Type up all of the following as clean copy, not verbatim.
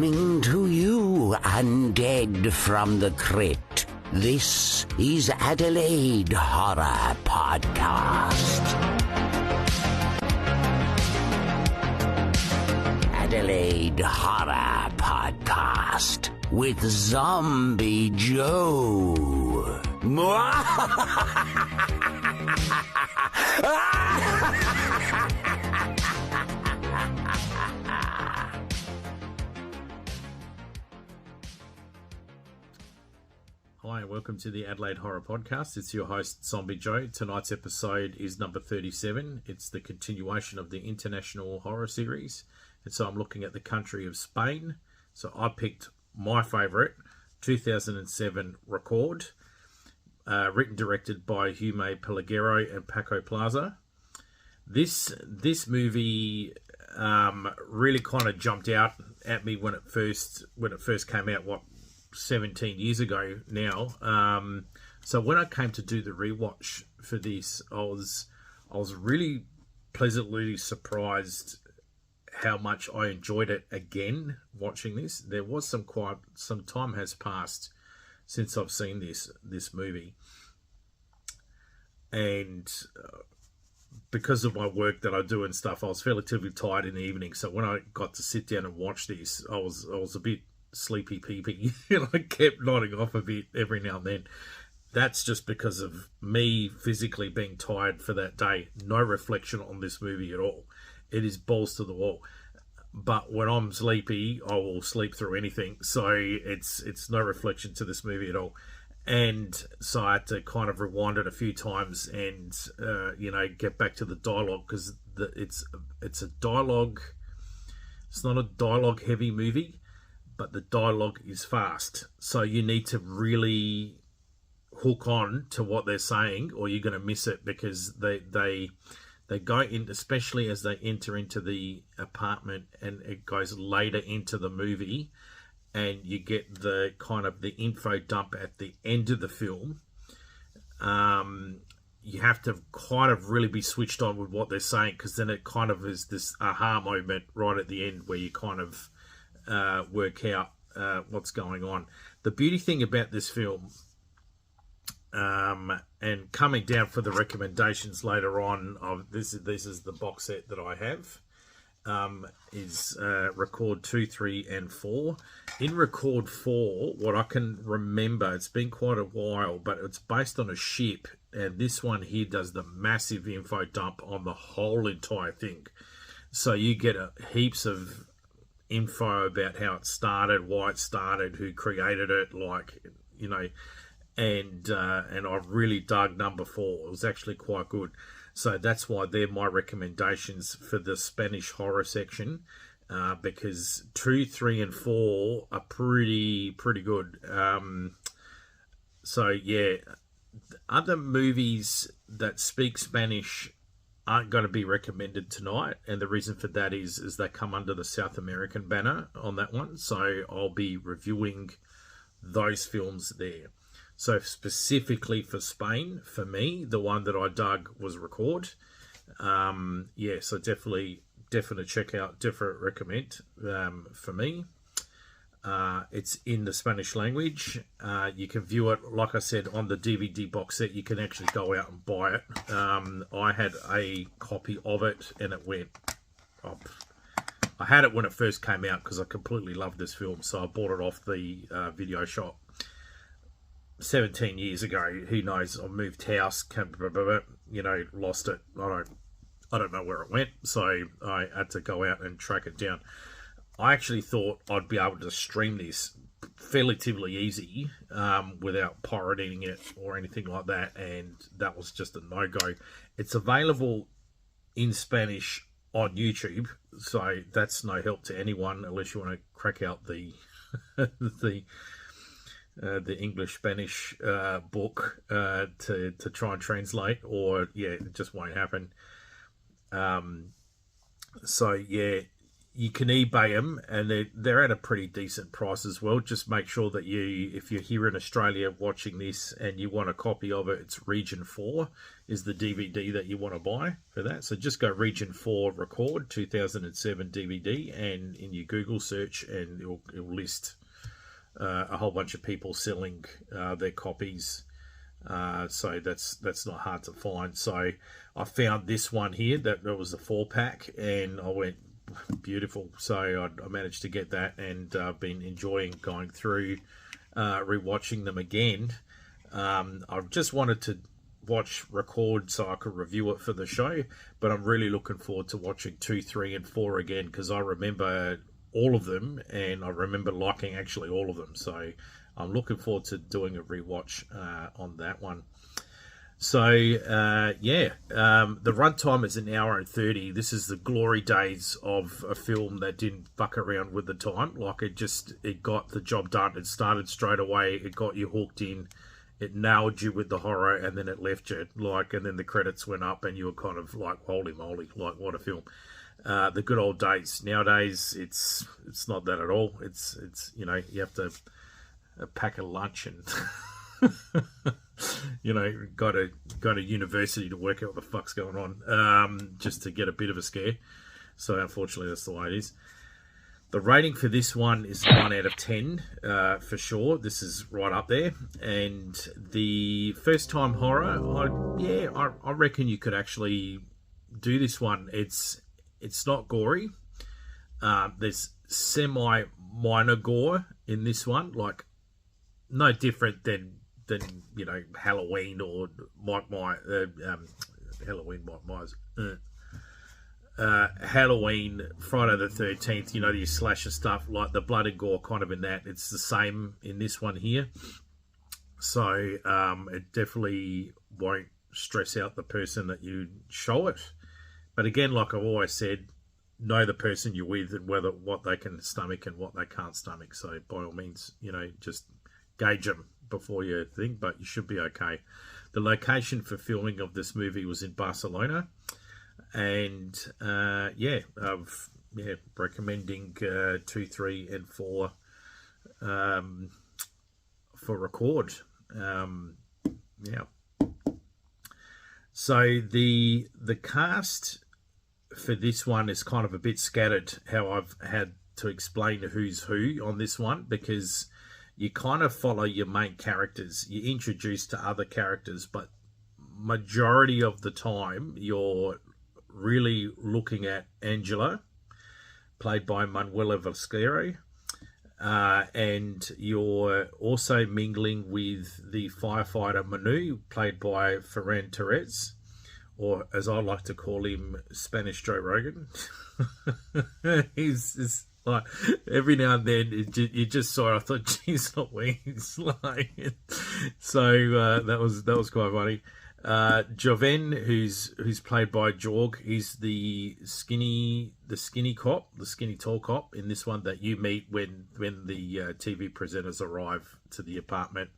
Coming to you, undead from the crypt. This is Adelaide Horror Podcast. Adelaide Horror Podcast with Zombie Joe. Hi, and welcome to the Adelaide Horror Podcast. It's your host, Zombie Joe. Tonight's episode is number 37. It's the continuation of the International Horror Series. And so I'm looking at the country of Spain. So I picked my favourite, 2007 Record, written directed by Jaume Peluguero and Paco Plaza. This movie really kind of jumped out at me when it first came out, 17 years ago now. So when I came to do the rewatch for this, I was really pleasantly surprised how much I enjoyed it again watching this. There was some time has passed since I've seen this movie, and because of my work that I do and stuff, I was relatively tired in the evening. So when I got to sit down and watch this, I was a bit sleepy peepy, and I kept nodding off a bit every now and then. That's just because of me physically being tired for that day. No reflection on this movie at all. It is balls to the wall. But when I'm sleepy, I will sleep through anything. So it's no reflection to this movie at all. And so I had to kind of rewind it a few times and get back to the dialogue, because it's a dialogue. It's not a dialogue heavy movie, but the dialogue is fast. So you need to really hook on to what they're saying, or you're going to miss it, because they go in, especially as they enter into the apartment, and it goes later into the movie, and you get the kind of the info dump at the end of the film. You have to kind of really be switched on with what they're saying, because then it kind of is this aha moment right at the end where you kind of work out what's going on. The beauty thing about this film, and coming down for the recommendations later on, this is the box set that I have, is Record 2, 3, and 4. In Record 4, what I can remember, it's been quite a while, but it's based on a ship, and this one here does the massive info dump on the whole entire thing. So you get heaps of info about how it started, why it started, who created it, and I really dug number 4. It was actually quite good. So that's why they're my recommendations for the Spanish horror section, because 2, 3, and 4 are pretty good. So yeah, other movies that speak Spanish aren't going to be recommended tonight, and the reason for that is they come under the South American banner on that one, so I'll be reviewing those films there. So specifically for Spain, for me, the one that I dug was Record. So definitely check out, definitely recommend for me. It's in the Spanish language. You can view it, like I said, on the DVD box set. You can actually go out and buy it. I had a copy of it, and it went up. I had it when it first came out because I completely loved this film, so I bought it off the video shop 17 years ago. Who knows? I moved house, lost it. I don't know where it went, so I had to go out and track it down. I actually thought I'd be able to stream this relatively easy without pirating it or anything like that, and that was just a no-go. It's available in Spanish on YouTube, so that's no help to anyone unless you want to crack out the the English-Spanish book to try and translate, or it just won't happen. So yeah, you can eBay them, and they're at a pretty decent price as well. Just make sure that if you're here in Australia watching this and you want a copy of it, it's Region 4 is the DVD that you want to buy for that. So just go Region 4 Record 2007 DVD, and in your Google search, and it'll list a whole bunch of people selling their copies. So that's not hard to find. So I found this one here that was a 4-pack, and I went, beautiful. So I managed to get that, and been enjoying going through, rewatching them again. I've just wanted to record so I could review it for the show, but I'm really looking forward to watching 2, 3, and 4 again, because I remember all of them, and I remember liking actually all of them. So I'm looking forward to doing a rewatch on that one. So, the runtime is 1 hour and 30. This is the glory days of a film that didn't fuck around with the time. Like, it got the job done. It started straight away. It got you hooked in. It nailed you with the horror, and then it left you. And then the credits went up, and you were kind of like, holy moly, like, what a film. The good old days. Nowadays, it's not that at all. It's you have to pack a lunch and go to university to work out what the fuck's going on, just to get a bit of a scare. So unfortunately, that's the way it is. The rating for this one is 9 out of 10 for sure. This is right up there. And the first time horror, I reckon you could actually do this one. It's not gory. There's semi-minor gore in this one, like no different than Halloween or Halloween, Mike Myers. Halloween, Friday the 13th, your slasher stuff, like the blood and gore kind of in that. It's the same in this one here. So it definitely won't stress out the person that you show it. But again, like I've always said, know the person you're with and what they can stomach and what they can't stomach. So by all means, just gauge them before you think, but you should be okay. The location for filming of this movie was in Barcelona, and recommending 2, 3, and 4 for record. So the cast for this one is kind of a bit scattered, how I've had to explain who's who on this one, because you kind of follow your main characters. You're introduced to other characters, but majority of the time you're really looking at Angela, played by Manuela Vasquero, and you're also mingling with the firefighter Manu, played by Ferran Torres, or as I like to call him, Spanish Joe Rogan. He's like, every now and then you just saw it, I thought, geez, not wings. So that was quite funny. Joven, who's played by Jorg, he's the skinny cop, the skinny tall cop in this one that you meet when the TV presenters arrive to the apartment.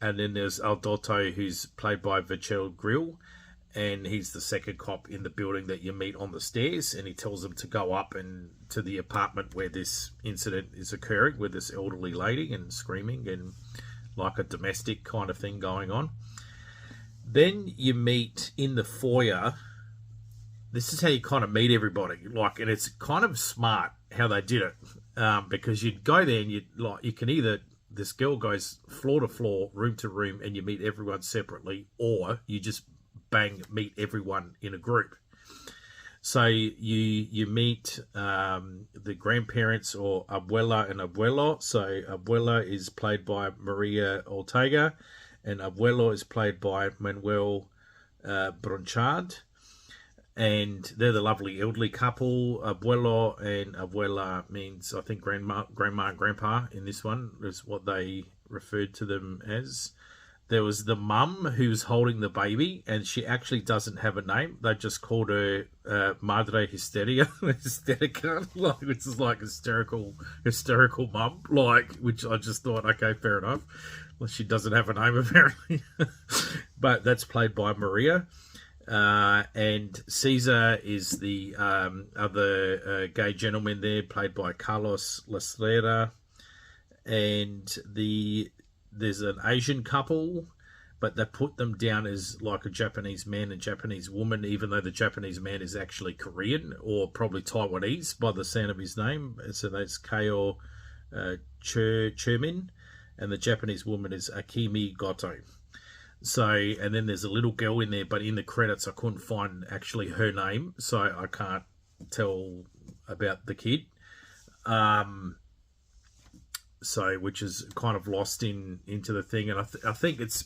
And then there's Alberto, who's played by Vichel Grill, and he's the second cop in the building that you meet on the stairs, and he tells them to go up and to the apartment where this incident is occurring with this elderly lady and screaming and like a domestic kind of thing going on. Then you meet in the foyer. This is how you kind of meet everybody, and it's kind of smart how they did it, because you'd go there and you can either, this girl goes floor to floor, room to room, and you meet everyone separately, or you just meet everyone in a group. So you meet the grandparents, or abuela and abuelo. So abuela is played by Maria Ortega, and abuelo is played by Manuel Bronchard. And they're the lovely elderly couple. Abuelo and abuela means, I think, grandma and grandpa in this one is what they referred to them as. There was the mum who's holding the baby, and she actually doesn't have a name. They just called her Madre Hysterica, which is like hysterical mum, which I just thought, okay, fair enough. Well, she doesn't have a name apparently, but that's played by Maria. And Caesar is the other gay gentleman there, played by Carlos Lastra. And there's an Asian couple, but they put them down as like a Japanese man and Japanese woman, even though the Japanese man is actually Korean or probably Taiwanese by the sound of his name. So that's Kyo Chermin, and the Japanese woman is Akimi Goto. So, and then there's a little girl in there, but in the credits I couldn't find actually her name, so I can't tell about the kid. So, which is kind of lost into the thing, and I think it's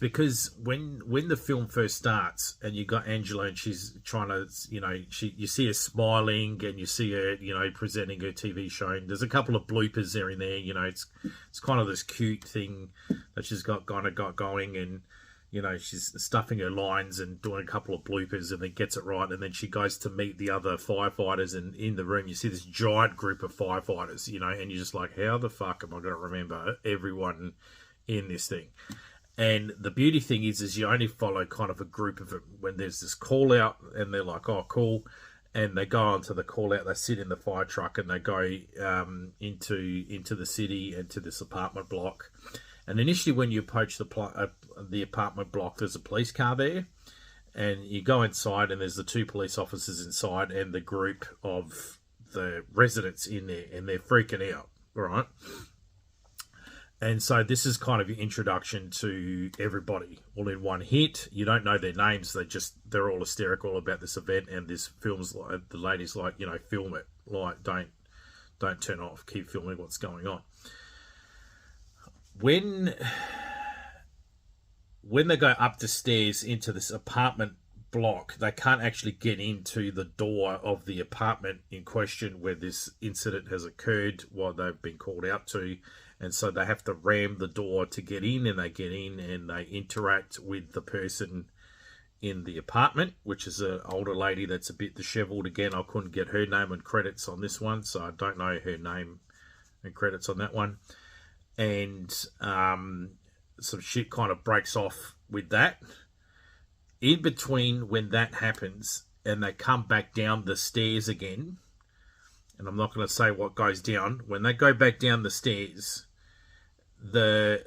because when the film first starts and you got Angela and she's trying to, you see her smiling and you see her, presenting her TV show, and there's a couple of bloopers there and there, it's kind of this cute thing that she's got going, and she's stuffing her lines and doing a couple of bloopers and then gets it right, and then she goes to meet the other firefighters, and in the room you see this giant group of firefighters, and you're just like, how the fuck am I going to remember everyone in this thing? And the beauty thing is you only follow kind of a group of them when there's this call out, and they're like, oh, cool. And they go on to the call out, they sit in the fire truck, and they go into the city and to this apartment block. And initially when you approach the apartment block, there's a police car there. And you go inside, and there's the two police officers inside and the group of the residents in there, and they're freaking out, right? And so this is kind of your introduction to everybody all in one hit. You don't know their names. They're all hysterical about this event, and this film's like, the lady's like, film it. Like, don't turn off. Keep filming what's going on. When they go up the stairs into this apartment block, they can't actually get into the door of the apartment in question where this incident has occurred, while they've been called out to. And so they have to ram the door to get in, and they get in and they interact with the person in the apartment, which is an older lady that's a bit disheveled. Again, I couldn't get her name and credits on this one, so I don't know her name and credits on that one. And some shit kind of breaks off with that. In between when that happens and they come back down the stairs again, and I'm not going to say what goes down, when they go back down the stairs, the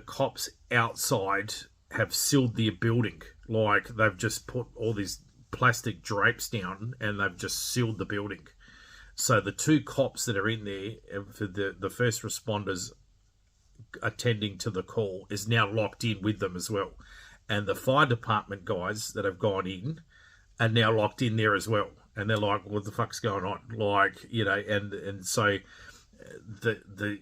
cops outside have sealed the building. Like, they've just put all these plastic drapes down and they've just sealed the building. So the two cops that are in there, for the first responders attending to the call, is now locked in with them as well. And the fire department guys that have gone in are now locked in there as well. And they're like, what the fuck's going on? Like, and so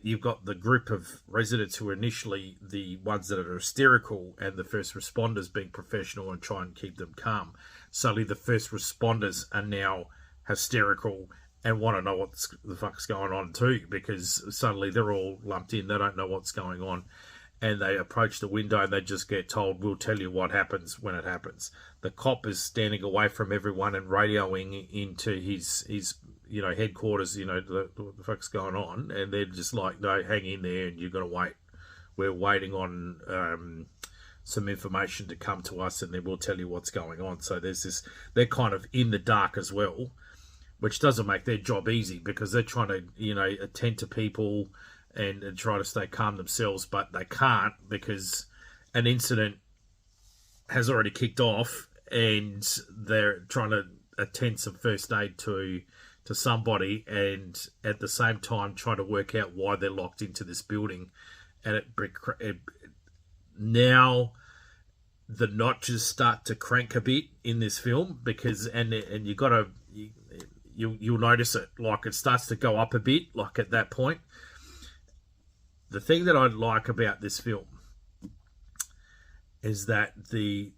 you've got the group of residents who are initially the ones that are hysterical, and the first responders being professional and try and keep them calm. Suddenly the first responders are now hysterical and want to know what the fuck's going on too, because suddenly they're all lumped in. They don't know what's going on. And they approach the window and they just get told, we'll tell you what happens when it happens. The cop is standing away from everyone and radioing into his headquarters, what the fuck's going on. And they're just like, no, hang in there and you've got to wait. We're waiting on some information to come to us, and then we'll tell you what's going on. So there's this, they're kind of in the dark as well, which doesn't make their job easy, because they're trying to, attend to people and try to stay calm themselves, but they can't, because an incident has already kicked off and they're trying to attend some first aid to somebody, and at the same time trying to work out why they're locked into this building. And now the notches start to crank a bit in this film, because and you got to you'll notice it, like it starts to go up a bit, like at that point. The thing that I like about this film is that the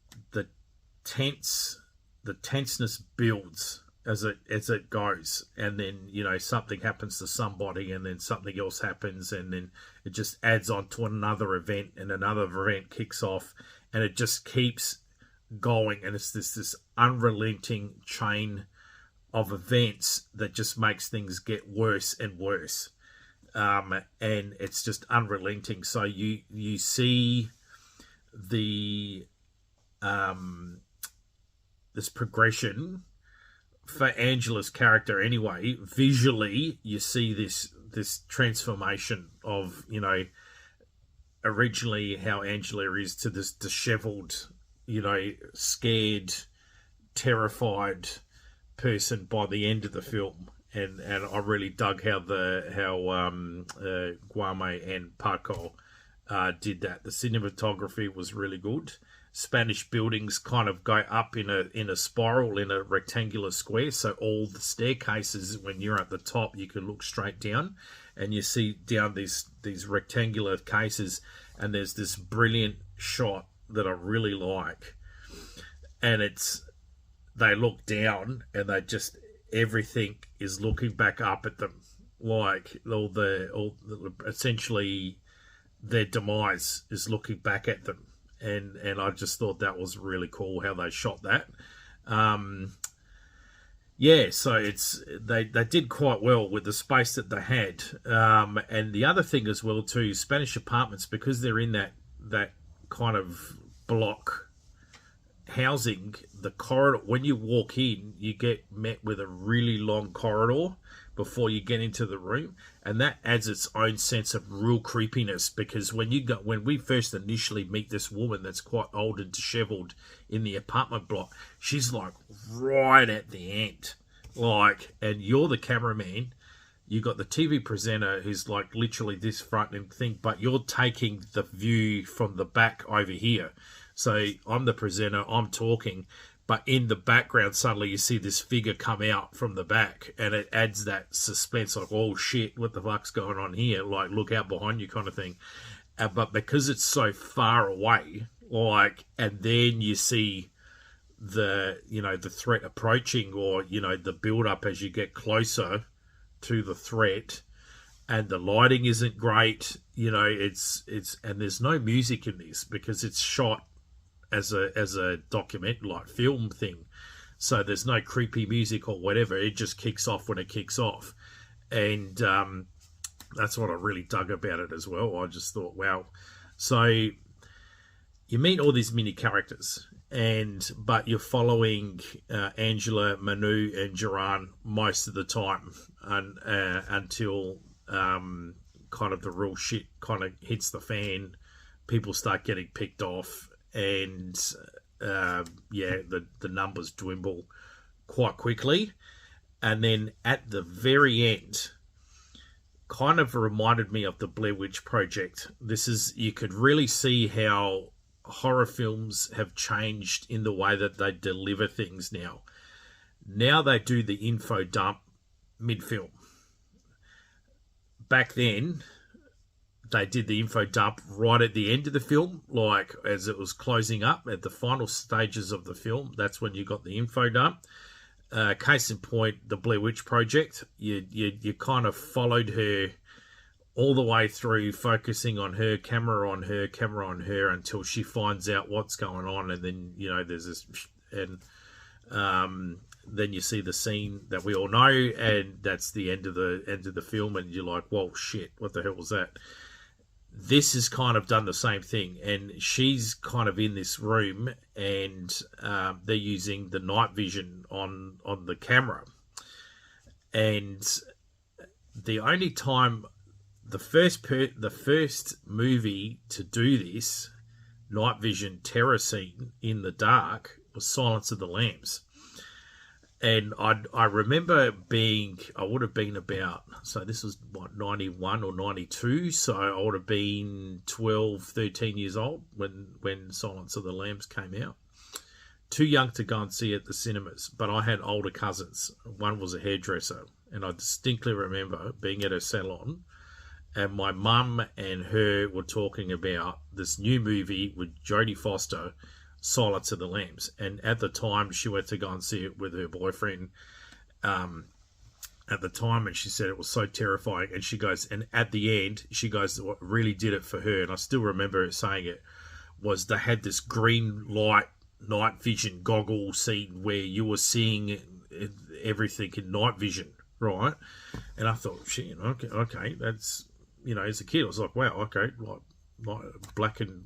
tenseness builds as it goes, and then something happens to somebody, and then something else happens, and then it just adds on to another event, and another event kicks off, and it just keeps going, and it's this unrelenting chain of events that just makes things get worse and worse. And it's just unrelenting. So you see the this progression for Angela's character anyway. Visually, you see this transformation of, you know, originally how Angela is to this disheveled, you know, scared, terrified person by the end of the film. And I really dug how Guame and Paco did that. The cinematography was really good. Spanish buildings kind of go up in a spiral in a rectangular square, so all the staircases, when you're at the top, you can look straight down and you see down these rectangular cases, and there's this brilliant shot that I really like, and they look down and they just, everything is looking back up at them, like all the essentially their demise is looking back at them. And I just thought that was really cool how they shot that. So they did quite well with the space that they had. And the other thing as well too, Spanish apartments, because they're in that kind of block housing, the corridor, when you walk in, you get met with a really long corridor before you get into the room, and that adds its own sense of real creepiness, because when we first initially meet this woman that's quite old and disheveled in the apartment block, she's like right at the end, like, and you're the cameraman, you got the TV presenter who's like literally this front and thing, but you're taking the view from the back over here. So I'm the presenter, I'm talking, but in the background, suddenly you see this figure come out from the back, and it adds that suspense, like, oh shit, what the fuck's going on here? Like, look out behind you kind of thing. But because it's so far away, like, and then you see the threat approaching, or, you know, the build up as you get closer to the threat, and the lighting isn't great, you know, it's and there's no music in this because it's shot as a document, like film thing, so there's no creepy music or whatever. It just kicks off when it kicks off, and that's what I really dug about it as well. I just thought, wow. So you meet all these mini characters, but you're following Angela, Manu, and Duran most of the time, until kind of the real shit kind of hits the fan. People start getting picked off, and the numbers dwindle quite quickly. And then at the very end, kind of reminded me of the Blair Witch Project. You could really see how horror films have changed in the way that they deliver things now. Now they do the info dump mid-film. Back then, they did the info dump right at the end of the film, like as it was closing up at the final stages of the film. That's when you got the info dump. Case in point, the Blair Witch Project. You kind of followed her all the way through, focusing on her, camera on her, until she finds out what's going on, and then, you know, there's this, and then you see the scene that we all know, and that's the end of the film, and you're like, whoa, shit, what the hell was that? This has kind of done the same thing, and she's kind of in this room, and they're using the night vision on the camera. And the only time, the first movie to do this night vision terror scene in the dark was Silence of the Lambs. And I remember I would have been about, so this was what, 91 or 92, so I would have been 12, 13 years old when Silence of the Lambs came out. Too young to go and see it at the cinemas, but I had older cousins. One was a hairdresser, and I distinctly remember being at her salon, and my mum and her were talking about this new movie with Jodie Foster, Silence of the Lambs. And at the time, she went to go and see it with her boyfriend at the time, and she said it was so terrifying. And she goes, and at the end, she goes, what really did it for her, and I still remember her saying it, was they had this green light night vision goggle scene where you were seeing everything in night vision, right? And I thought, shit, okay, that's, you know, as a kid, I was like, wow, okay, like black and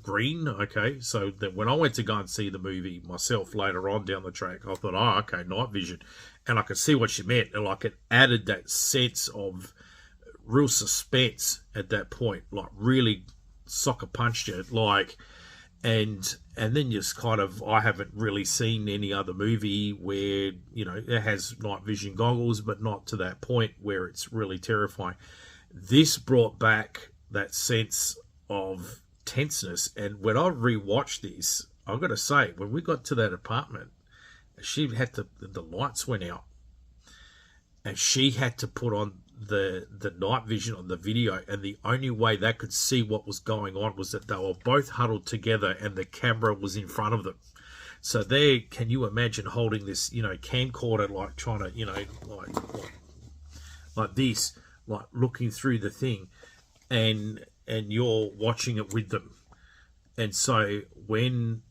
green. Okay, so then when I went to go and see the movie myself later on down the track, I thought, oh, okay, night vision, and I could see what she meant, and like it added that sense of real suspense at that point, like really sucker punched you, like, and then just kind of, I haven't really seen any other movie where, you know, it has night vision goggles, but not to that point where it's really terrifying. This brought back that sense of tenseness, and when I rewatched this, I've got to say, when we got to that apartment, she had to, the lights went out, and she had to put on the night vision on the video, and the only way they could see what was going on was that they were both huddled together and the camera was in front of them. So there, can you imagine holding this, you know, camcorder, like trying to, you know, like this, like looking through the thing, and you're watching it with them. And so when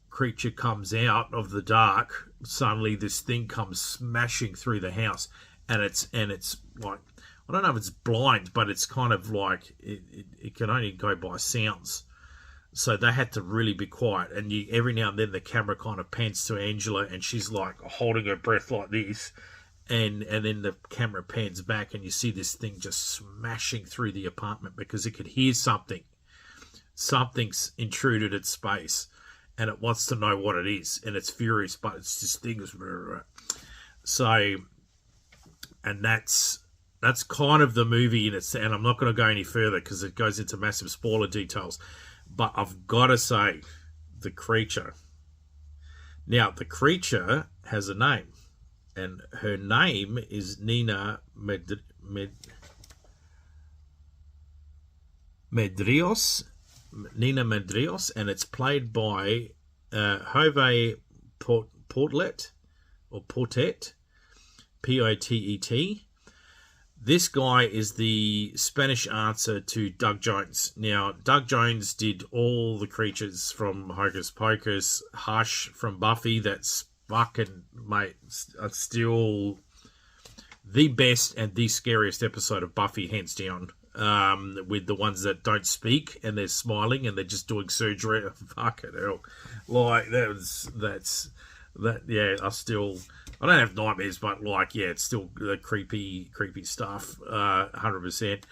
creature comes out of the dark, suddenly this thing comes smashing through the house, and it's like, I don't know if it's blind, but it's kind of like it can only go by sounds. So they had to really be quiet, and every now and then the camera kind of pans to Angela, and she's like holding her breath like this, and then the camera pans back, and you see this thing just smashing through the apartment because it could hear something. Something's intruded its space, and it wants to know what it is, and it's furious, but it's this thing. So, and that's kind of the movie, and I'm not going to go any further because it goes into massive spoiler details. But I've got to say, the creature. Now, the creature has a name, and her name is Nina Medeiros. Nina Medeiros, and it's played by Jove Portet, or Portet, Potet. This guy is the Spanish answer to Doug Jones. Now, Doug Jones did all the creatures from Hocus Pocus, Hush from Buffy. That's fucking, mate, still the best and the scariest episode of Buffy, hands down. With the ones that don't speak and they're smiling and they're just doing surgery. Fucking hell. Like, yeah, I don't have nightmares, but like, yeah, it's still the creepy stuff, 100%.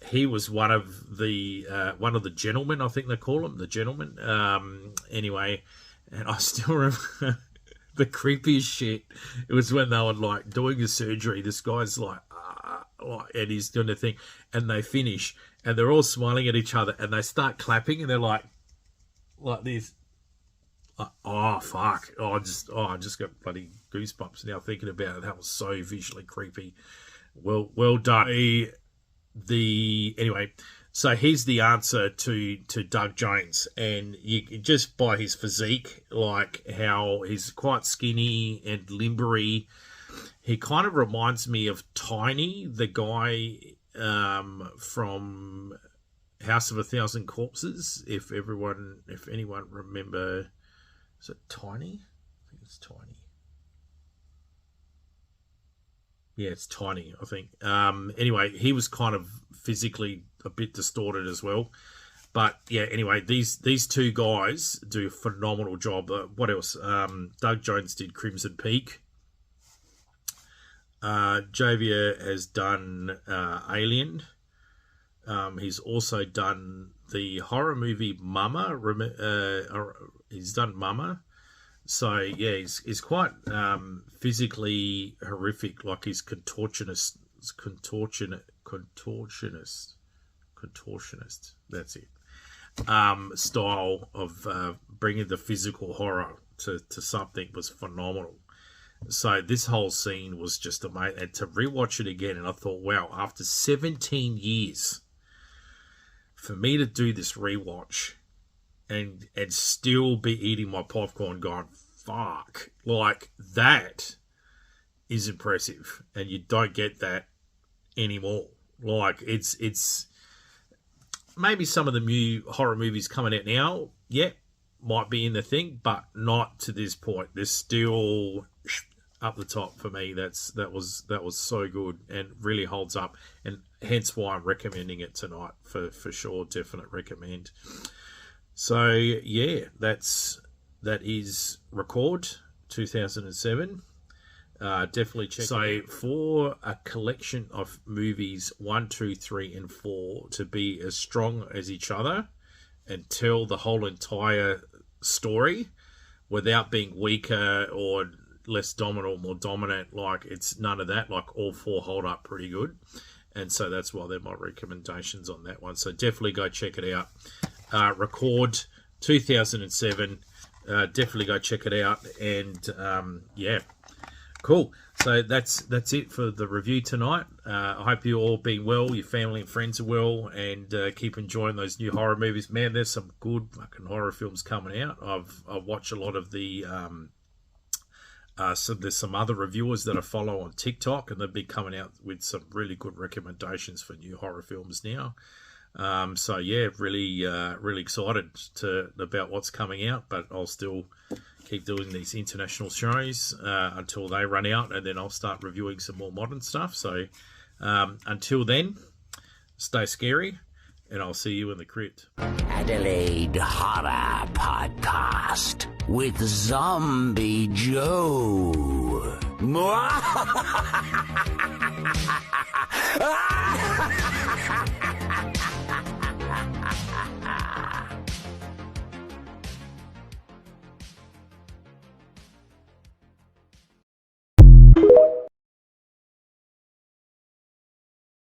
He was one of the gentlemen, I think they call him, the gentleman. Anyway, and I still remember the creepiest shit. It was when they were like doing the surgery. This guy's like, and he's doing the thing, and they finish, and they're all smiling at each other, and they start clapping, and they're like this. Oh fuck! I just got bloody goosebumps now thinking about it. That was so visually creepy. Well done. Anyway, so he's the answer to Doug Jones, and you just by his physique, like how he's quite skinny and limbery. He kind of reminds me of Tiny, the guy from House of a Thousand Corpses. If anyone remember, is it Tiny? I think it's Tiny. Yeah, it's Tiny, I think. Anyway, he was kind of physically a bit distorted as well. But yeah, anyway, these two guys do a phenomenal job. What else? Doug Jones did Crimson Peak. Javier has done Alien. He's also done the horror movie Mama. He's done Mama. So yeah, he's quite physically horrific. Like he's contortionist. That's it. Style of bringing the physical horror to something was phenomenal. So this whole scene was just amazing. And to rewatch it again, and I thought, wow, after 17 years, for me to do this rewatch and still be eating my popcorn going, fuck, like that is impressive. And you don't get that anymore. Like it's maybe some of the new horror movies coming out now, yeah, might be in the thing, but not to this point. There's still up the top for me. That was so good and really holds up, and hence why I'm recommending it tonight for sure. Definite recommend. So yeah, that is Record 2007. Definitely check. So for a collection of movies 1, 2, 3, and 4 to be as strong as each other and tell the whole entire story without being weaker or less dominant or more dominant, like it's none of that. Like all 4 hold up pretty good, and so that's why they're my recommendations on that one. So definitely go check it out. Record 2007. Definitely go check it out, and yeah. Cool. So that's it for the review tonight. I hope you all been well, your family and friends are well, and keep enjoying those new horror movies. Man, there's some good fucking horror films coming out. I've watched a lot of the so there's some other reviewers that I follow on TikTok, and they've been coming out with some really good recommendations for new horror films now. So yeah, really excited about what's coming out, but I'll still keep doing these international shows until they run out, and then I'll start reviewing some more modern stuff. So until then, stay scary, and I'll see you in the crypt. Adelaide Horror Podcast with Zombie Joe.